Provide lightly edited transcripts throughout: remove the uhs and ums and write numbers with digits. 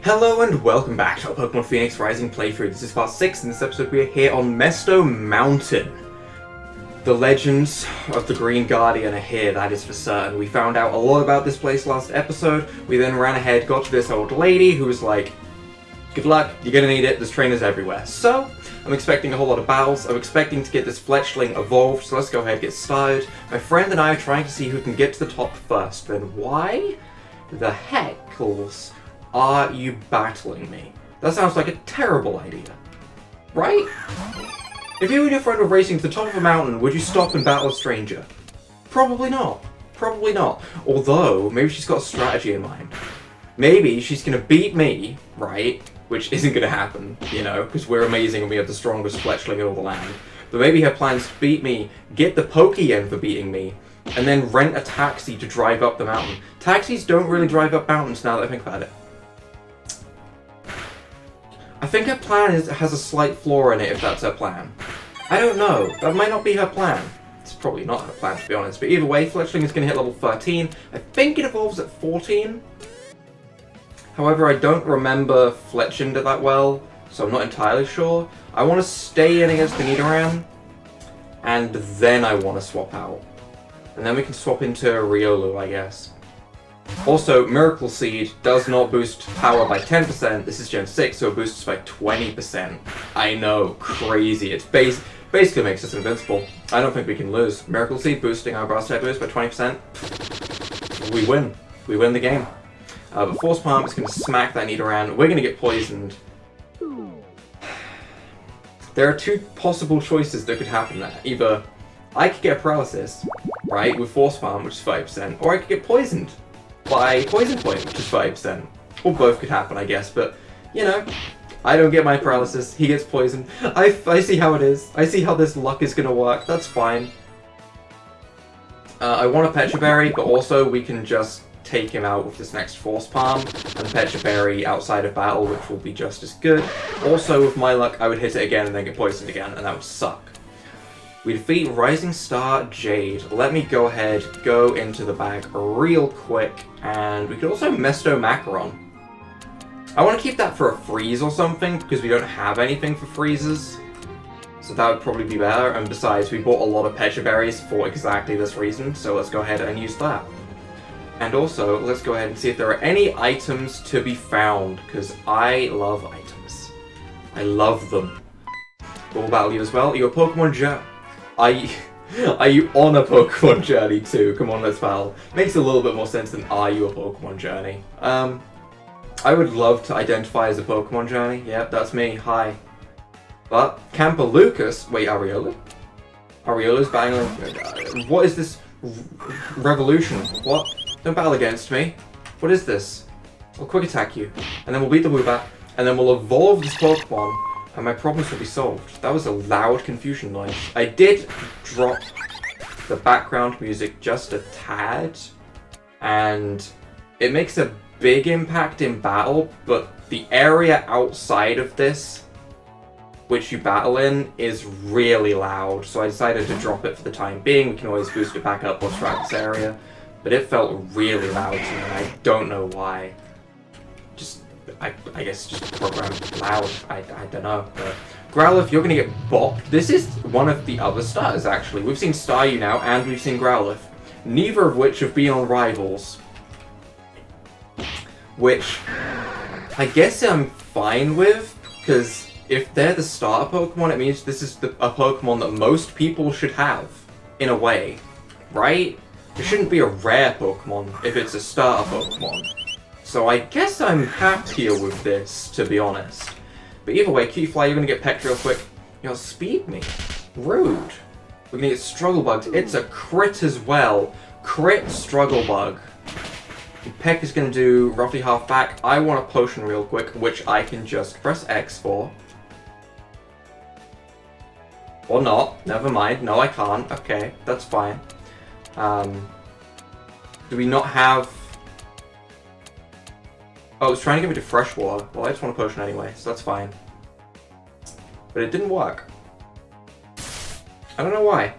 Hello and welcome back to our Pokemon Phoenix Rising playthrough. This is part 6. In this episode we are here on Mesto Mountain. The legends of the Green Guardian are here, that is for certain. We found out a lot about this place last episode. We then ran ahead, got to this old lady who was like, good luck, you're gonna need it, there's trainers everywhere. So, I'm expecting a whole lot of battles. I'm expecting to get this Fletchling evolved, so let's go ahead and get started. My friend and I are trying to see who can get to the top first. Then why the heckles are you battling me? That sounds like a terrible idea. Right? If you and your friend were racing to the top of a mountain, would you stop and battle a stranger? Probably not. Probably not. Although, maybe she's got a strategy in mind. Maybe she's gonna beat me, right? Which isn't gonna happen, you know, because we're amazing and we have the strongest Fletchling in all the land. But maybe her plan's to beat me, get the Pokéyen for beating me, and then rent a taxi to drive up the mountain. Taxis don't really drive up mountains now that I think about it. I think her plan has a slight flaw in it, if that's her plan. I don't know. That might not be her plan. It's probably not her plan, to be honest. But either way, Fletchling is going to hit level 13. I think it evolves at 14. However, I don't remember Fletchinder that well, so I'm not entirely sure. I want to stay in against the Nidoran, and then I want to swap out. And then we can swap into Riolu, I guess. Also, Miracle Seed does not boost power by 10%. This is Gen 6, so it boosts by 20%. I know, crazy. It basically makes us invincible. I don't think we can lose. Miracle Seed boosting our grass type boost by 20%. We win. We win the game. But Force Palm is going to smack that Nidoran. We're going to get poisoned. There are two possible choices that could happen there. Either I could get paralysis, right, with Force Palm, which is 5%, or I could get poisoned by Poison Point, which is 5%. Or both could happen, I guess, but, you know, I don't get my paralysis, he gets poisoned. I see how it is. I see how this luck is going to work, that's fine. I want a Pecha Berry, but also we can just take him out with this next Force Palm, and Pecha Berry outside of battle, which will be just as good. Also, with my luck, I would hit it again and then get poisoned again, and that would suck. We defeat Rising Star Jade. Let me go ahead, go into the bag real quick, and we could also Mesto Macaron. I want to keep that for a freeze or something, because we don't have anything for freezes. So that would probably be better, and besides, we bought a lot of Pecha Berries for exactly this reason, so let's go ahead and use that. And also, let's go ahead and see if there are any items to be found, because I love items. I love them. We'll battle you as well. You're a Pokemon journey. Are you on a Pokemon journey too? Come on, let's battle. Makes a little bit more sense than are you a Pokemon journey? I would love to identify as a Pokemon journey. Yep, that's me. Hi. But Campalucas. Wait, Ariolu? Ariolu's battling. What is this revolution? What? Don't battle against me. What is this? I'll quick attack you, and then we'll beat the Woobat, and then we'll evolve this Pokemon. And my problems will be solved. That was a loud confusion noise. I did drop the background music just a tad, and it makes a big impact in battle, but the area outside of this, which you battle in, is really loud, so I decided to drop it for the time being. We can always boost it back up once we're out this area, but it felt really loud to me, and I don't know why. I guess just programmed loud, I don't know, but Growlithe, you're gonna get bopped. This is one of the other stars, actually. We've seen Staryu now, and we've seen Growlithe, neither of which have been on Rivals. Which, I guess I'm fine with, because if they're the starter Pokemon, it means this is a Pokemon that most people should have, in a way, right? It shouldn't be a rare Pokemon if it's a starter Pokemon. So I guess I'm happier with this, to be honest. But either way, Cutiefly, you're going to get pecked real quick. You'll speed me. Rude. We're going to get Struggle Bugged. It's a crit as well. Crit Struggle Bug. Peck is going to do roughly half back. I want a potion real quick, which I can just press X for. Or not. Never mind. No, I can't. Okay, that's fine. Do we not have... Oh, I was trying to get me to fresh water. Well, I just want a potion anyway, so that's fine. But it didn't work. I don't know why.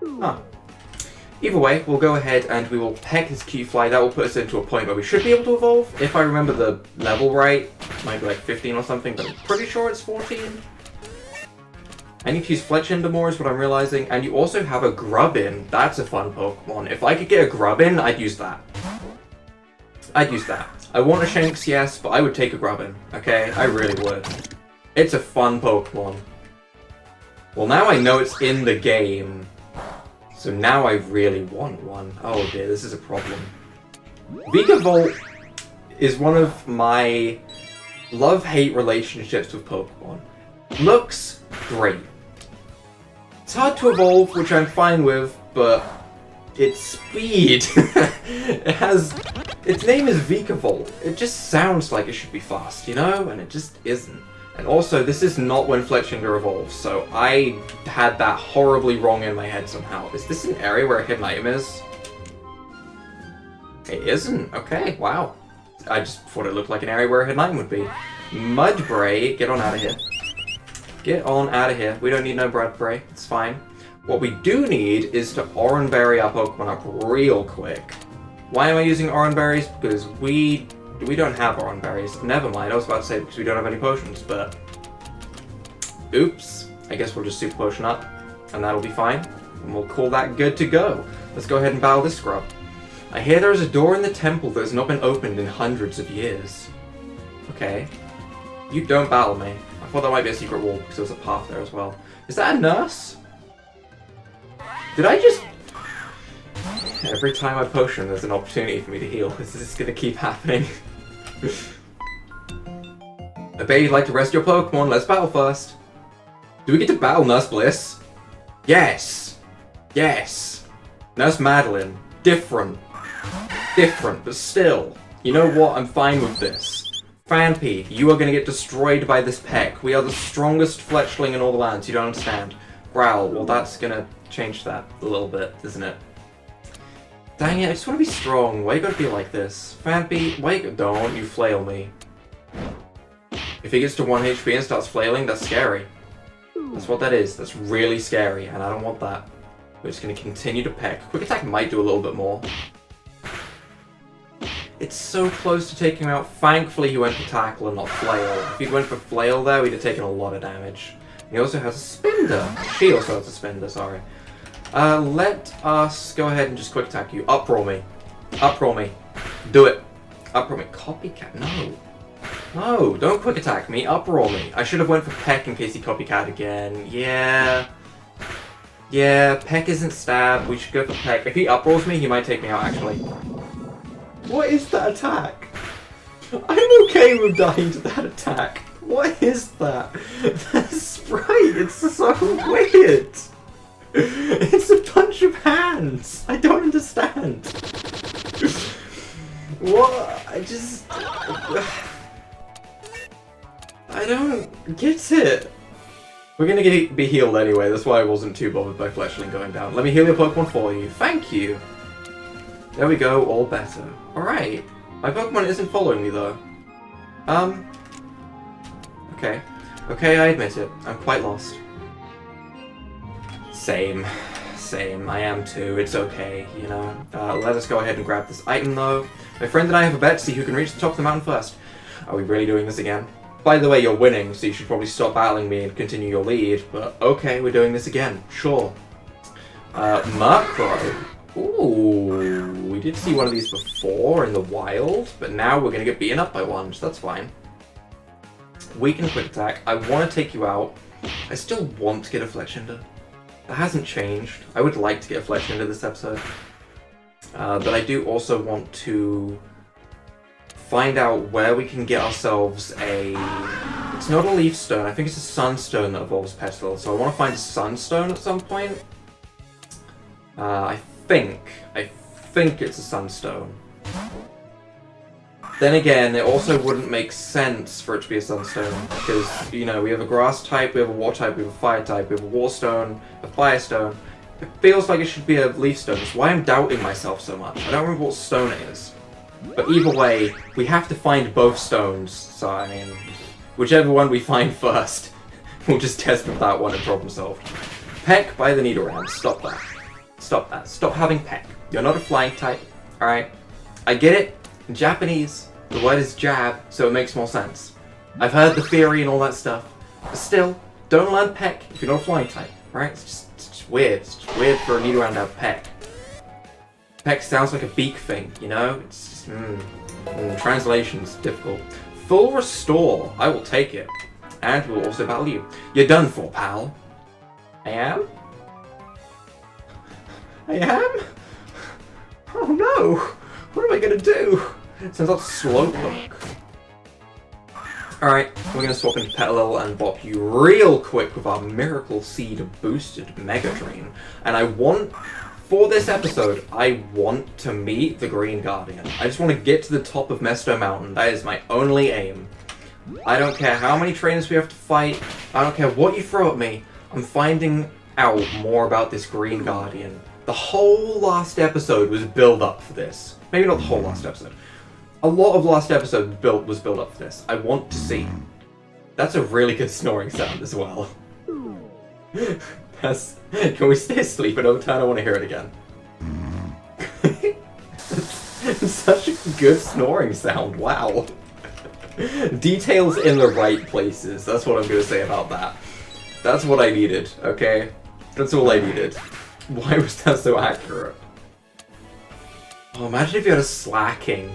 Huh. Either way, we'll go ahead and we will peck this Q-Fly. That will put us into a point where we should be able to evolve. If I remember the level right, it might be like 15 or something, but I'm pretty sure it's 14. I need to use Fletchinder more is what I'm realizing. And you also have a Grubbin. That's a fun Pokemon. If I could get a Grubbin, I'd use that. I'd use that. I want a Shanks, yes, but I would take a Grubbin. Okay? I really would. It's a fun Pokemon. Well, now I know it's in the game. So now I really want one. Oh dear, this is a problem. Vikavolt is one of my love-hate relationships with Pokemon. Looks great. It's hard to evolve, which I'm fine with, but its speed. Its name is Vikavolt. It just sounds like it should be fast, you know? And it just isn't. And also, this is not when Fletchinder evolves, so I had that horribly wrong in my head somehow. Is this an area where a hidden item is? It isn't. Okay, wow. I just thought it looked like an area where a hidden item would be. Mudbray, get on out of here. Get on out of here. We don't need no Mudbray. It's fine. What we do need is to Oranberry our Pokemon up real quick. Why am I using Oranberries? Because we don't have Oranberries. Never mind, I was about to say because we don't have any potions, but... Oops. I guess we'll just Super Potion up, and that'll be fine. And we'll call that good to go. Let's go ahead and battle this scrub. I hear there is a door in the temple that has not been opened in hundreds of years. Okay. You don't battle me. I thought that might be a secret wall because there was a path there as well. Is that a nurse? Did I just... Every time I potion, there's an opportunity for me to heal. Is this gonna keep happening? I bet you'd like to rest your Pokemon. Let's battle first. Do we get to battle Nurse Bliss? Yes! Yes! Nurse Madeline. Different. Different, but still. You know what? I'm fine with this. Phanpy, you are gonna get destroyed by this peck. We are the strongest Fletchling in all the lands. You don't understand. Growl, well that's gonna change that a little bit, isn't it? Dang it, I just want to be strong. Why you gotta be like this? Phanpy, don't you flail me. If he gets to 1 HP and starts flailing, that's scary. That's what that is. That's really scary, and I don't want that. We're just gonna continue to peck. Quick Attack might do a little bit more. It's so close to taking him out. Thankfully he went for Tackle and not Flail. If he'd went for Flail there, we'd have taken a lot of damage. He also has a Spinda. She also has a Spinda, sorry. Let us go ahead and just Quick Attack you. Uproar me. Uproar me. Do it. Uproar me. Copycat. No. No, don't Quick Attack me. Uproar me. I should have went for Peck in case he Copycat again. Yeah. Yeah, Peck isn't Stab. We should go for Peck. If he Uproars me, he might take me out, actually. What is that attack? I'm okay with dying to that attack. What is that? That sprite, it's so weird. It's a bunch of hands. I don't understand. What? I don't get it. We're gonna be healed anyway, that's why I wasn't too bothered by Fletchling going down. Let me heal your Pokemon for you. Thank you. There we go, all better. Alright. My Pokemon isn't following me though. Okay. Okay, I admit it. I'm quite lost. Same. Same. I am too. It's okay, you know. Let us go ahead and grab this item though. My friend and I have a bet to see who can reach the top of the mountain first. Are we really doing this again? By the way, you're winning, so you should probably stop battling me and continue your lead, but okay, we're doing this again. Sure. Murkrow. Ooh, we did see one of these before in the wild, but now we're gonna get beaten up by one, so that's fine. Weaken Quick Attack. I want to take you out. I still want to get a Fletchinder. That hasn't changed. I would like to get a Fletchinder this episode. But I do also want to find out where we can get ourselves a... It's not a Leaf Stone, I think it's a Sunstone that evolves Petal, so I want to find a Sunstone at some point. I think it's a Sunstone. Then again, it also wouldn't make sense for it to be a Sunstone, because, you know, we have a Grass type, we have a Water type, we have a Fire type, we have a War Stone, a Fire Stone. It feels like it should be a Leaf Stone, that's why I'm doubting myself so much. I don't remember what stone it is. But either way, we have to find both stones, so I mean, whichever one we find first, we'll just test with that one and problem solved. Peck by the Nidoran, stop that. Stop that. Stop having peck. You're not a flying type, alright? I get it. In Japanese, the word is jab, so it makes more sense. I've heard the theory and all that stuff. But still, don't learn peck if you're not a flying type, right? It's just weird. It's just weird for a Nidoran to have peck. Peck sounds like a beak thing, you know? It's just, translation's difficult. Full restore. I will take it. And we'll also battle you. You're done for, pal. I am? I am? Oh no! What am I gonna do? Sounds like Slowpoke. Alright, we're gonna swap into Petalil and bop you real quick with our Miracle Seed boosted Mega Drain. And for this episode, I want to meet the Green Guardian. I just want to get to the top of Mesto Mountain. That is my only aim. I don't care how many trainers we have to fight. I don't care what you throw at me. I'm finding out more about this Green Guardian. The whole last episode was build up for this. Maybe not the whole last episode. A lot of last episode was built up for this. I want to see. That's a really good snoring sound as well. Can we stay asleep at overtime? I want to hear it again. Such a good snoring sound. Wow. Details in the right places. That's what I'm going to say about that. That's what I needed, okay? That's all I needed. Why was that so accurate? Oh, imagine if you had a Slacking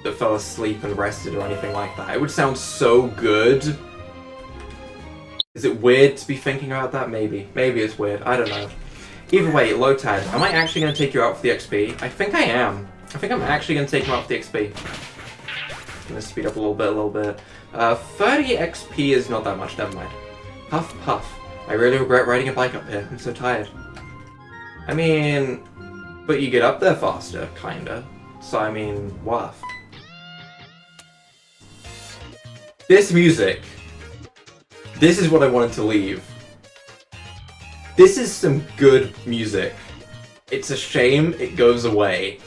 that fell asleep and rested or anything like that. It would sound so good. Is it weird to be thinking about that? Maybe. Maybe it's weird. I don't know. Either way, Lotad, am I actually going to take you out for the XP? I think I am. I think I'm actually going to take you out for the XP. I'm going to speed up a little bit. 30 XP is not that much, never mind. Huff puff. I really regret riding a bike up here. I'm so tired. I mean, but you get up there faster, kinda. So I mean, waff. This music. This is what I wanted to leave. This is some good music. It's a shame it goes away.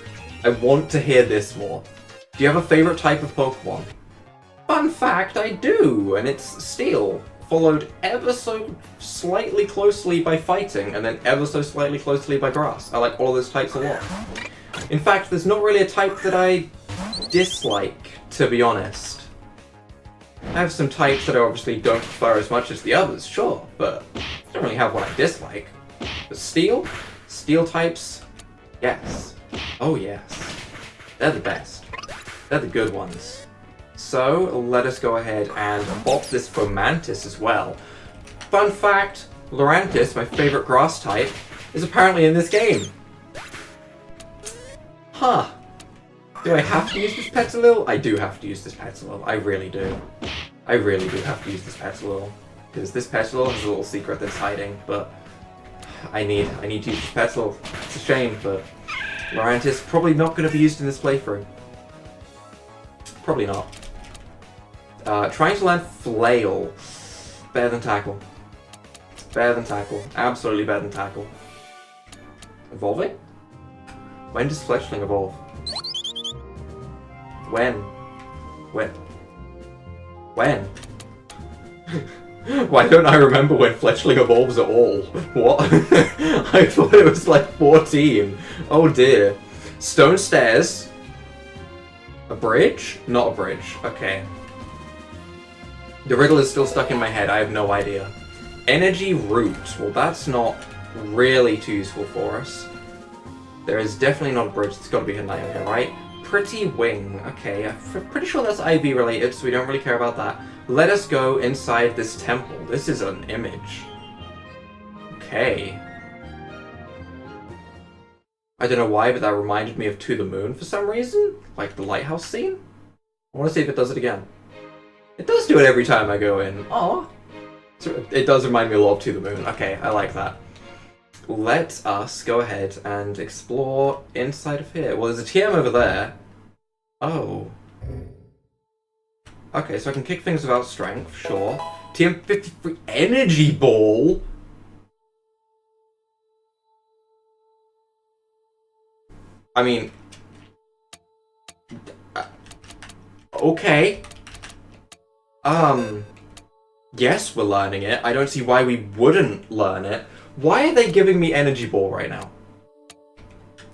I want to hear this more. Do you have a favorite type of Pokemon? Fun fact, I do, and it's Steel. Followed ever so slightly closely by Fighting, and then ever so slightly closely by Grass. I like all of those types a lot. In fact, there's not really a type that I dislike, to be honest. I have some types that I obviously don't prefer as much as the others, sure, but I don't really have one I dislike. But Steel? Steel types? Yes. Oh yes. They're the best. They're the good ones. So, let us go ahead and bop this Fomantis as well. Fun fact, Lurantis, my favorite grass type, is apparently in this game. Huh. Do I have to use this Petalil? I do have to use this Petalil. I really do. I really do have to use this Petalil. Because this Petalil has a little secret that's hiding, but I need to use this Petalil. It's a shame, but Lurantis probably not going to be used in this playthrough. Probably not. Trying to learn Flail. Better than Tackle. Better than Tackle. Absolutely better than Tackle. Evolving? When does Fletchling evolve? When? When? Why don't I remember when Fletchling evolves at all? What? I thought it was like 14. Oh dear. Stone Stairs. A bridge? Not a bridge. Okay. The riddle is still stuck in my head. I have no idea. Energy Root. Well, that's not really too useful for us. There is definitely not a bridge. It's got to be hidden item here, right? Pretty Wing. Okay, I'm pretty sure that's IV related, so we don't really care about that. Let us go inside this temple. This is an image. Okay. I don't know why, but that reminded me of To the Moon for some reason. Like the lighthouse scene. I want to see if it does it again. It does do it every time I go in. Aw. It does remind me a lot of To the Moon. Okay, I like that. Let us go ahead and explore inside of here. Well, there's a TM over there. Oh. Okay, so I can kick things without strength, sure. TM53 Energy Ball? I mean... okay. Yes, we're learning it. I don't see why we wouldn't learn it. Why are they giving me Energy Ball right now?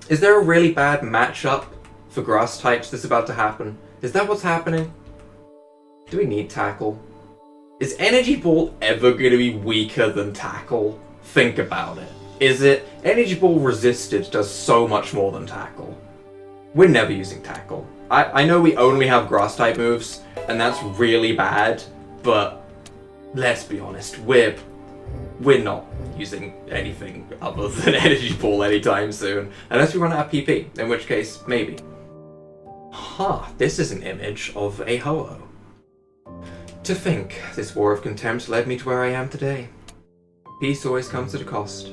Is there a really bad matchup for grass types that's about to happen? Is that what's happening? Do we need Tackle? Is Energy Ball ever going to be weaker than Tackle? Think about it. Is it? Energy Ball Resisted does so much more than Tackle. We're never using Tackle. I know we only have grass type moves, and that's really bad, but let's be honest, we're not using anything other than Energy Ball anytime soon, unless we run out of PP, in which case, maybe. This is an image of a Ho-Oh. To think, this war of contempt led me to where I am today. Peace always comes at a cost.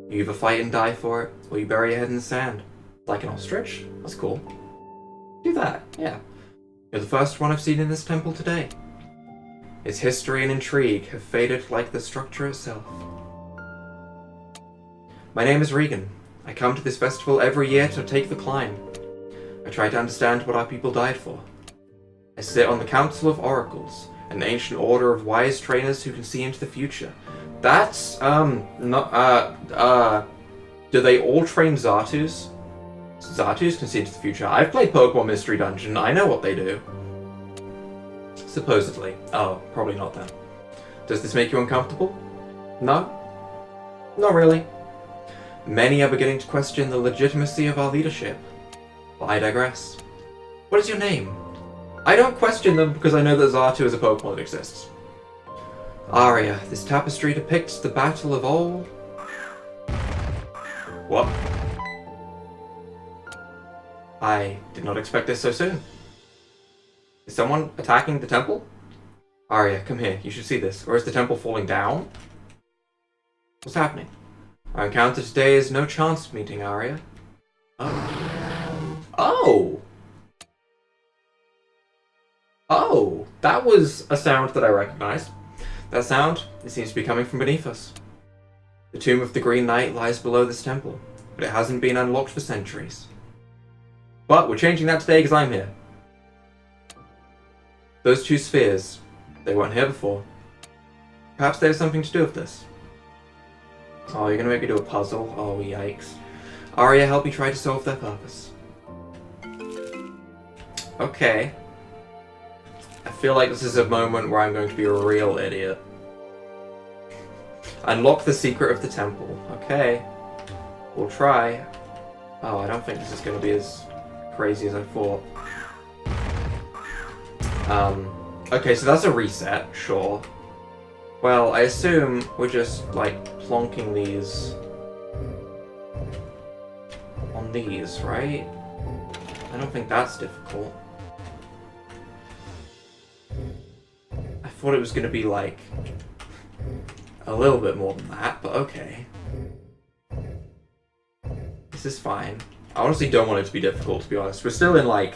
You either fight and die for it, or you bury your head in the sand. Like an ostrich? That's cool. Do that, yeah. You're the first one I've seen in this temple today. Its history and intrigue have faded like the structure itself. My name is Regan. I come to this festival every year to take the climb. I try to understand what our people died for. I sit on the Council of Oracles, an ancient order of wise trainers who can see into the future. That's, do they all train Zartus? Zartus can see into the future. I've played Pokemon Mystery Dungeon, I know what they do. Supposedly. Oh, probably not then. Does this make you uncomfortable? No? Not really. Many are beginning to question the legitimacy of our leadership. But I digress. What is your name? I don't question them because I know that Zartu is a Pokemon that exists. Aria, this tapestry depicts the battle of all... What? I did not expect this so soon. Is someone attacking the temple? Aria, come here. You should see this. Or is the temple falling down? What's happening? Our encounter today is no chance meeting, Aria. Oh. Oh! Oh! That was a sound that I recognized. That sound, it seems to be coming from beneath us. The Tomb of the Green Knight lies below this temple, but it hasn't been unlocked for centuries. But we're changing that today because I'm here. Those two spheres, they weren't here before. Perhaps they have something to do with this. Oh, you're gonna make me do a puzzle? Oh, yikes. Aria, help me try to solve their purpose. Okay. I feel like this is a moment where I'm going to be a real idiot. Unlock the secret of the temple. Okay. We'll try. Oh, I don't think this is going to be as crazy as I thought. Okay, so that's a reset, sure. Well, I assume we're just, like, plonking these on these, right? I don't think that's difficult. I thought it was going to be, like, a little bit more than that, but okay. This is fine. I honestly don't want it to be difficult, to be honest. We're still in, like,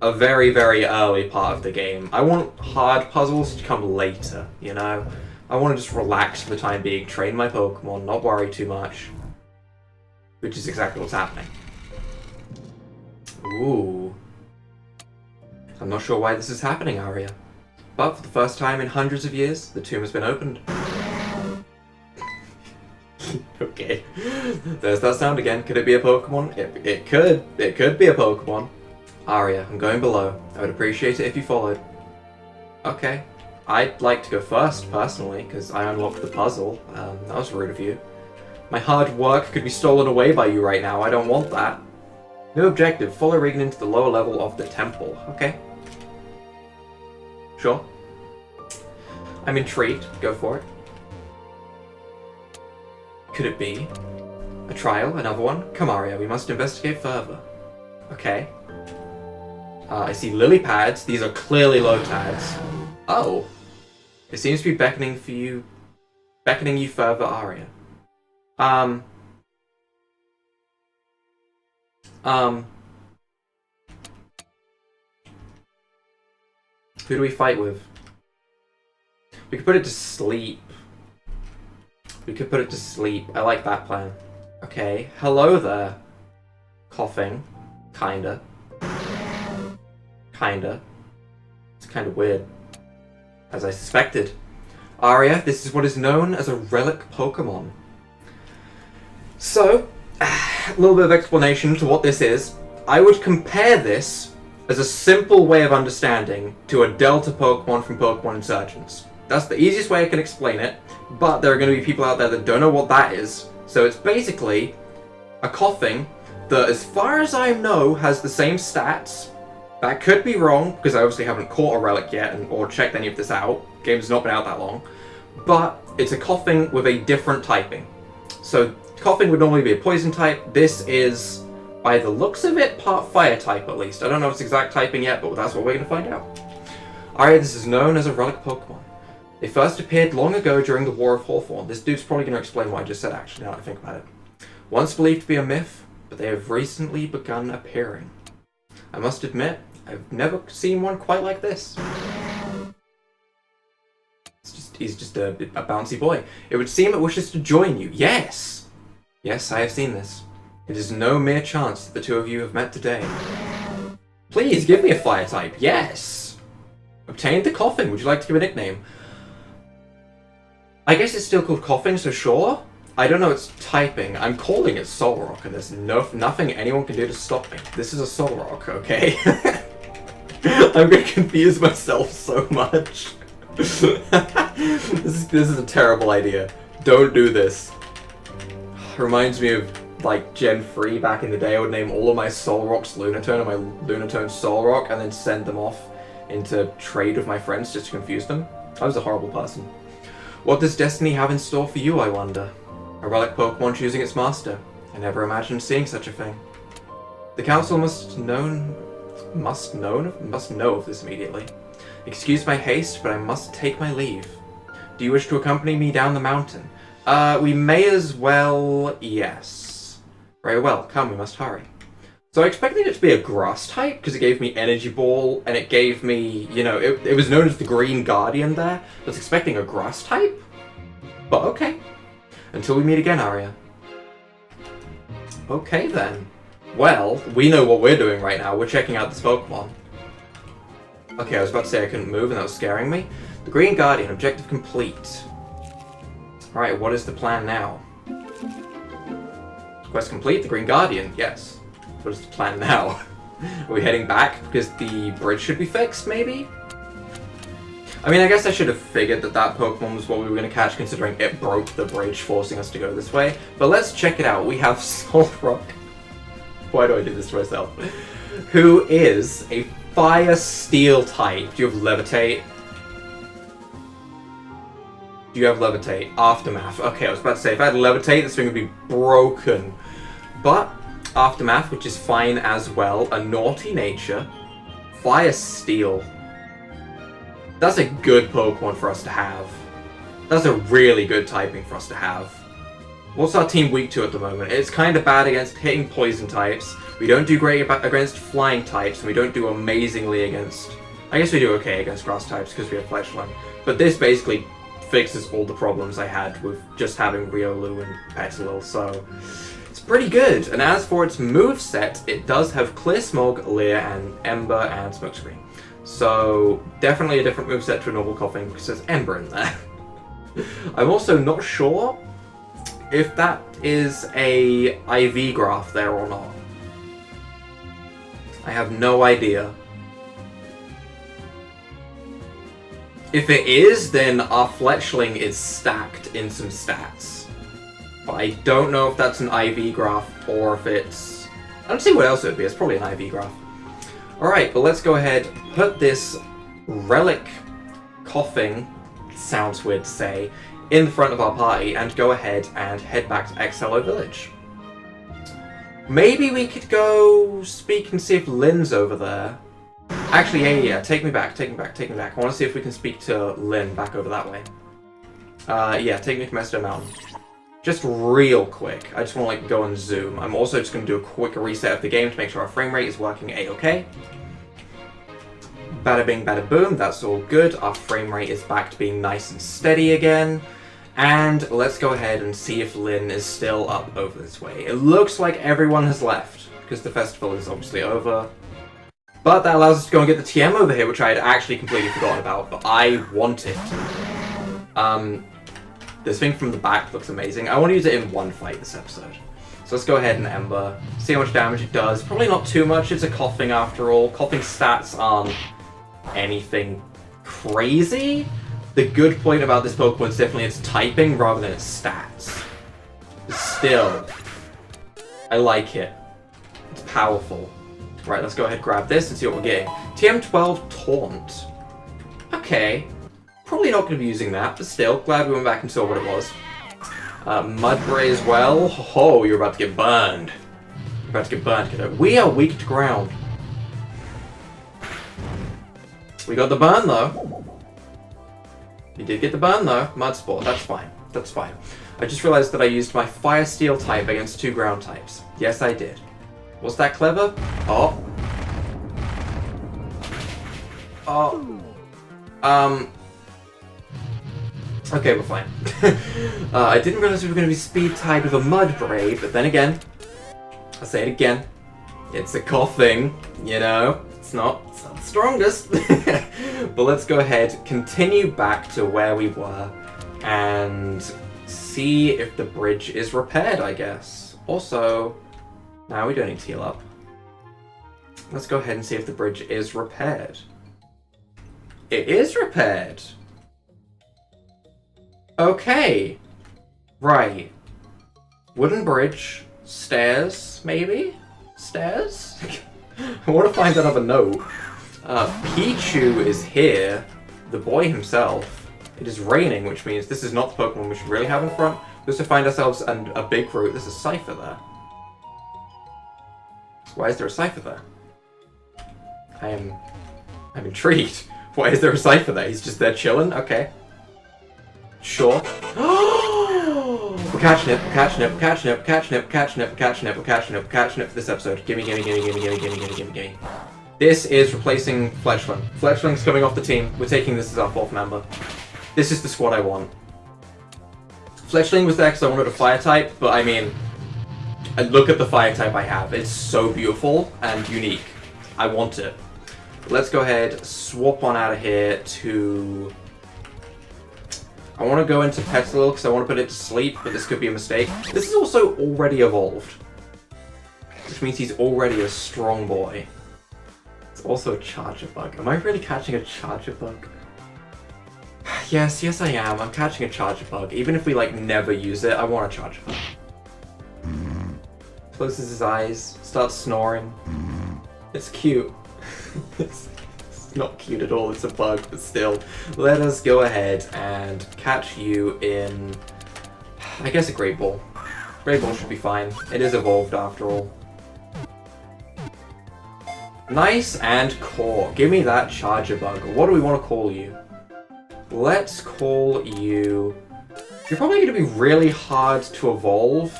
a very, very early part of the game. I want hard puzzles to come later, you know? I want to just relax for the time being, train my Pokemon, not worry too much. Which is exactly what's happening. Ooh. I'm not sure why this is happening, Aria. But for the first time in hundreds of years, the tomb has been opened. Okay. There's that sound again. Could it be a Pokemon? It could. It could be a Pokemon. Aria, I'm going below. I would appreciate it if you followed. Okay. I'd like to go first, personally, because I unlocked the puzzle. That was rude of you. My hard work could be stolen away by you right now. I don't want that. New objective. Follow Regan into the lower level of the temple. Okay. Sure. I'm intrigued. Go for it. Could it be a trial? Another one? Come, Aria, we must investigate further. Okay. I see lily pads. These are clearly Lotads. Oh. It seems to be beckoning you further, Aria. Who do we fight with? We could put it to sleep. We could put it to sleep. I like that plan. Okay. Hello there. Coughing. Kinda. Kinda. It's kinda weird. As I suspected. Aria, this is what is known as a Relic Pokemon. So, a little bit of explanation to what this is. I would compare this as a simple way of understanding to a Delta Pokemon from Pokemon Insurgents. That's the easiest way I can explain it, but there are going to be people out there that don't know what that is. So it's basically a Koffing that, as far as I know, has the same stats. That could be wrong, because I obviously haven't caught a relic yet or checked any of this out. Game's not been out that long. But it's a Koffing with a different typing. So Koffing would normally be a poison type. This is, by the looks of it, part fire type at least. I don't know its exact typing yet, but that's what we're going to find out. Alright, this is known as a Relic Pokemon. They first appeared long ago during the War of Hawthorne. This dude's probably going to explain what I just said, actually, now that I think about it. Once believed to be a myth, but they have recently begun appearing. I must admit, I've never seen one quite like this. He's just a bouncy boy. It would seem it wishes to join you. Yes! Yes, I have seen this. It is no mere chance that the two of you have met today. Please, give me a fire type. Yes! Obtained the Koffing. Would you like to give a nickname? I guess it's still called Koffing, so sure. I don't know its typing. I'm calling it Solrock, and there's nothing anyone can do to stop me. This is a Solrock, okay? I'm gonna confuse myself so much. This is a terrible idea. Don't do this. Reminds me of, like, Gen 3 back in the day. I would name all of my Solrocks Lunatone and my Lunatone Solrock, and then send them off into trade with my friends just to confuse them. I was a horrible person. What does Destiny have in store for you, I wonder? A relic Pokemon choosing its master. I never imagined seeing such a thing. The council must know of this immediately. Excuse my haste, but I must take my leave. Do you wish to accompany me down the mountain? We may as well, yes. Very well, come, we must hurry. So I expected it to be a grass type, because it gave me Energy Ball, and it gave me, you know, it was known as the Green Guardian there. I was expecting a grass type, but okay. Until we meet again, Arya. Okay then. Well, we know what we're doing right now. We're checking out this Pokemon. Okay, I was about to say I couldn't move, and that was scaring me. The Green Guardian, objective complete. Alright, what is the plan now? Quest complete, the Green Guardian, yes. What is the plan now? Are we heading back because the bridge should be fixed, maybe? I mean, I guess I should have figured that that Pokemon was what we were going to catch, considering it broke the bridge, forcing us to go this way. But let's check it out. We have Solrock. Why do I do this to myself? Who is a Fire Steel type. Do you have Levitate? Do you have Levitate? Aftermath. Okay, I was about to say, if I had Levitate, this thing would be broken. But Aftermath, which is fine as well, a Naughty Nature, Fire Steel. That's a good Pokemon for us to have. That's a really good typing for us to have. What's our team weak to at the moment? It's kind of bad against hitting poison types. We don't do great against flying types, and we don't do amazingly against... I guess we do okay against grass types because we have Fletchling. But this basically fixes all the problems I had with just having Riolu and Petilil, so... it's pretty good. And as for its moveset, it does have Clear Smog, Leer, and Ember, and Smokescreen. So, definitely a different moveset to a normal Koffing because there's Ember in there. I'm also not sure if that is a IV graph there or not. I have no idea. If it is, then our Fletchling is stacked in some stats. But I don't know if that's an IV graph or if it's... I don't see what else it would be. It's probably an IV graph. Alright, but let's go ahead, put this Relic Koffing, sounds weird to say, in the front of our party and go ahead and head back to Excello Village. Maybe we could go speak and see if Lynn's over there. Actually, yeah, take me back. I want to see if we can speak to Lynn back over that way. Yeah, take me to Mesto Mountain. Just real quick, I just want to like go and zoom. I'm also just going to do a quick reset of the game to make sure our frame rate is working a-okay. Bada bing, bada boom, that's all good. Our frame rate is back to being nice and steady again. And let's go ahead and see if Lynn is still up over this way. It looks like everyone has left, because the festival is obviously over. But that allows us to go and get the TM over here, which I had actually completely forgotten about, but I want it. This thing from the back looks amazing. I want to use it in one fight this episode. So let's go ahead and Ember. See how much damage it does. Probably not too much, it's a Coughing after all. Coughing stats aren't anything crazy. The good point about this Pokemon is definitely its typing rather than its stats. But still, I like it. It's powerful. Right, let's go ahead and grab this and see what we're getting. TM12 Taunt. Okay. Probably not going to be using that, but still, glad we went back and saw what it was. Mudbray as well. Oh, you're about to get burned. You're about to get burned, kiddo. We are weak to ground. We got the burn, though. You did get the burn, though. Mud Sport, that's fine. That's fine. I just realized that I used my Fire Steel type against 2 ground types. Yes, I did. Was that clever? Oh. Okay, we're fine. I didn't realize we were going to be speed type with a Mudbray, but then again, I'll say it again. It's a Coughing, you know? It's not the strongest. But let's go ahead, continue back to where we were, and see if the bridge is repaired, I guess. Also, now we don't need to heal up. Let's go ahead and see if the bridge is repaired. It is repaired! Okay. Right. Wooden bridge. Stairs, maybe? Stairs? I want to find another note. Pichu is here. The boy himself. It is raining, which means this is not the Pokemon we should really have in front. We also find ourselves a big route. There's a Cypher there. Why is there a Cypher there? I'm intrigued. Why is there a Cypher there? He's just there chilling? Okay. Sure. We're catching it, we're catching it, we're catching it, we're catching it, we're catching it, we're catching it, we're catching it, we're catching it for this episode. Gimme, gimme, gimme, gimme, gimme, gimme, gimme, gimme, gimme. This is replacing Fletchling. Fletchling's coming off the team. We're taking this as our 4th member. This is the squad I want. Fletchling was there because I wanted a fire type, but I mean, look at the fire type I have. It's so beautiful and unique. I want it. Let's go ahead, swap on out of here to... I want to go into Petalil because I want to put it to sleep, but this could be a mistake. This is also already evolved, which means he's already a strong boy. It's also a Charger Bug. Am I really catching a Charger Bug? Yes, I am. I'm catching a Charger Bug. Even if we, like, never use it, I want a Charger Bug. Closes his eyes, starts snoring. It's cute. It's not cute at all, it's a bug, but still. Let us go ahead and catch you in, I guess, a Great Ball. Great Ball should be fine. It is evolved after all. Nice and core. Give me that Charger Bug. What do we want to call you? Let's call you... You're probably going to be really hard to evolve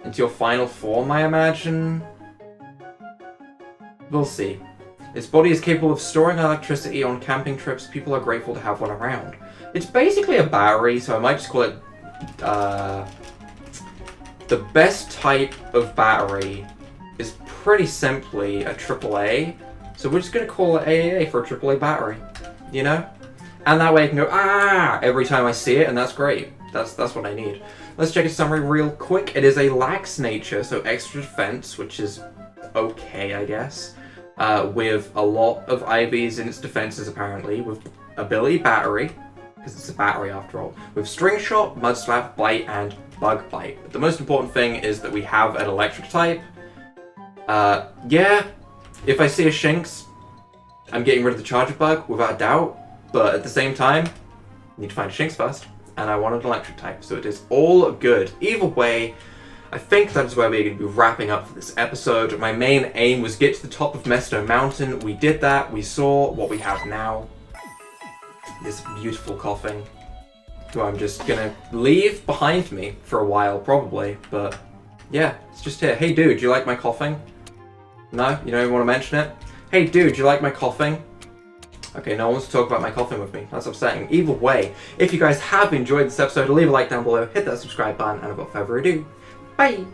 into your final form, I imagine. We'll see. Its body is capable of storing electricity on camping trips. People are grateful to have one around. It's basically a battery, so I might just call it... the best type of battery is pretty simply a AAA. So we're just going to call it AAA for a AAA battery. You know? And that way I can go, ah! Every time I see it, and that's great. That's what I need. Let's check its summary real quick. It is a lax nature, so extra defense, which is okay, I guess. With a lot of IVs in its defenses, apparently, with ability battery, because it's a battery after all, with string shot, mud slap, bite, and bug bite. But the most important thing is that we have an electric type. Yeah, if I see a Shinx, I'm getting rid of the Charger Bug, without a doubt, but at the same time, I need to find a Shinx first, and I want an electric type, so it is all good. Either way, I think that is where we're going to be wrapping up for this episode. My main aim was get to the top of Mesto Mountain. We did that. We saw what we have now. This beautiful Coughing, who I'm just going to leave behind me for a while, probably. But yeah, it's just here. Hey dude, do you like my Coughing? No? You don't even want to mention it? Hey dude, do you like my Coughing? Okay, no one wants to talk about my Coughing with me. That's upsetting. Either way, if you guys have enjoyed this episode, leave a like down below, hit that subscribe button, and without further ado, bye!